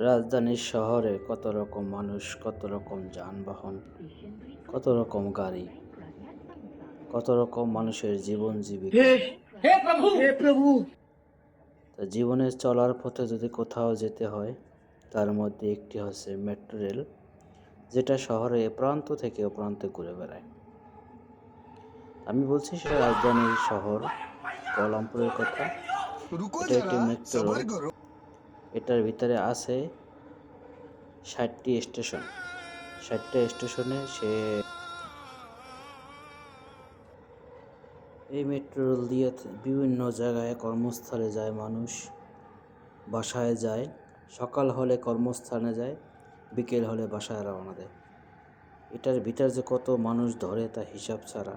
রাজধানীর শহরে কত রকম মানুষ, কত রকম যানবাহন, কত রকম গাড়ি, কত রকম মানুষের জীবন জীবিকা। हे प्रभु। তা জীবনে চলার পথে যদি কোথাও যেতে হয়, তার মধ্যে একটি হচ্ছে মেট্রো রেল, যেটা শহরে এ প্রান্ত থেকে ও প্রান্তে ঘুরে বেড়ায়। আমি বলছি সেটা রাজধানীর শহর কুয়ালালামপুরের কথা। रुको এটা একটি जरा মেট্রো सबर রেল। करो। এটার ভিতরে আছে 60টি স্টেশন। 60টা স্টেশনে এই মেট্রো রেল দিয়ে বিভিন্ন জায়গায় কর্মস্থলে যায় মানুষ, বাসায় যায়, সকাল হলে কর্মস্থানে যায়, বিকেল হলে বাসায় রওনা দেয়। এটার ভিতর যে কত মানুষ ধরে তা হিসাব ছাড়া।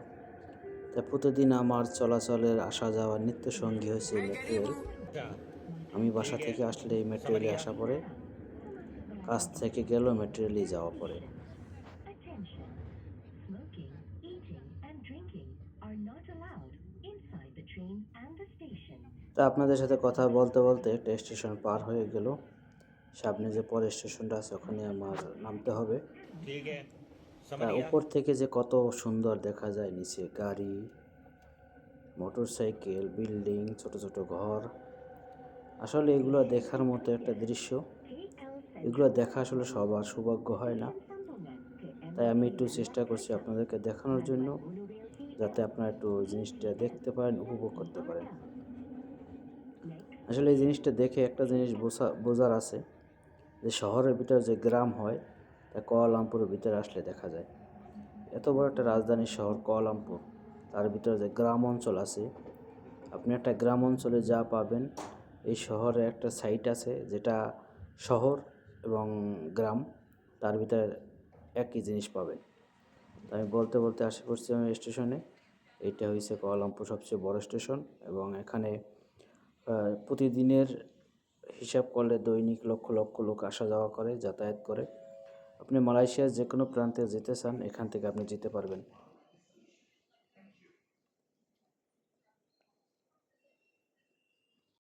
তা প্রতিদিন আমার চলাচলের আসা যাওয়ার নিত্য সঙ্গী হয়েছে এই মেট্রো রেল। আমি বাসা থেকে আসলে এই মেট্রো রেলে আসা পড়ে, কাজ থেকে গেলেও মেট্রো রেলেই যাওয়া পড়ে। Attention. Smoking, eating, and drinking are not allowed inside the train and the station. তা আপনাদের সাথে কথা বলতে বলতে একটা স্টেশন পার হয়ে গেল। সামনে যে পরের স্টেশনটা আছে ওখানে আমার নামতে হবে। ठीक है তা समझ गया। উপর থেকে যে কত সুন্দর দেখা যায়, নিচে গাড়ি, মোটরসাইকেল, বিল্ডিং, ছোট ছোট ঘর। আসলে এগুলো দেখার মতো একটা দৃশ্য। এগুলো দেখা আসলে সবার সৌভাগ্য হয় না। তাই আমি একটু চেষ্টা করছি আপনাদেরকে দেখানোর জন্য, যাতে আপনারা একটু জিনিসটা দেখতে পারেন, উপভোগ করতে পারেন। আসলে এই জিনিসটা দেখে একটা জিনিস বোঝার আছে যে শহরের ভিতর যে গ্রাম হয় তা কুয়ালালামপুরের ভিতরে আসলে দেখা যায়। এত বড় একটা রাজধানী শহর কুয়ালালামপুর, তার ভিতরে যে গ্রাম অঞ্চল আছে, আপনি একটা গ্রাম অঞ্চলে যা পাবেন এই শহরে একটা সাইট আছে যেটা শহর এবং গ্রাম তার ভিতরে একই জিনিস পাবেন। তো আমি বলতে বলতে আসি পড়ছি আমি স্টেশনে। এইটা হয়েছে কুয়ালালামপুর সবচেয়ে বড় স্টেশন এবং এখানে প্রতিদিনের হিসাব করলে দৈনিক লক্ষ লক্ষ লোক আসা যাওয়া করে, যাতায়াত করে। আপনি মালয়েশিয়ার যে কোনো প্রান্তে যেতে চান এখান থেকে আপনি যেতে পারবেন।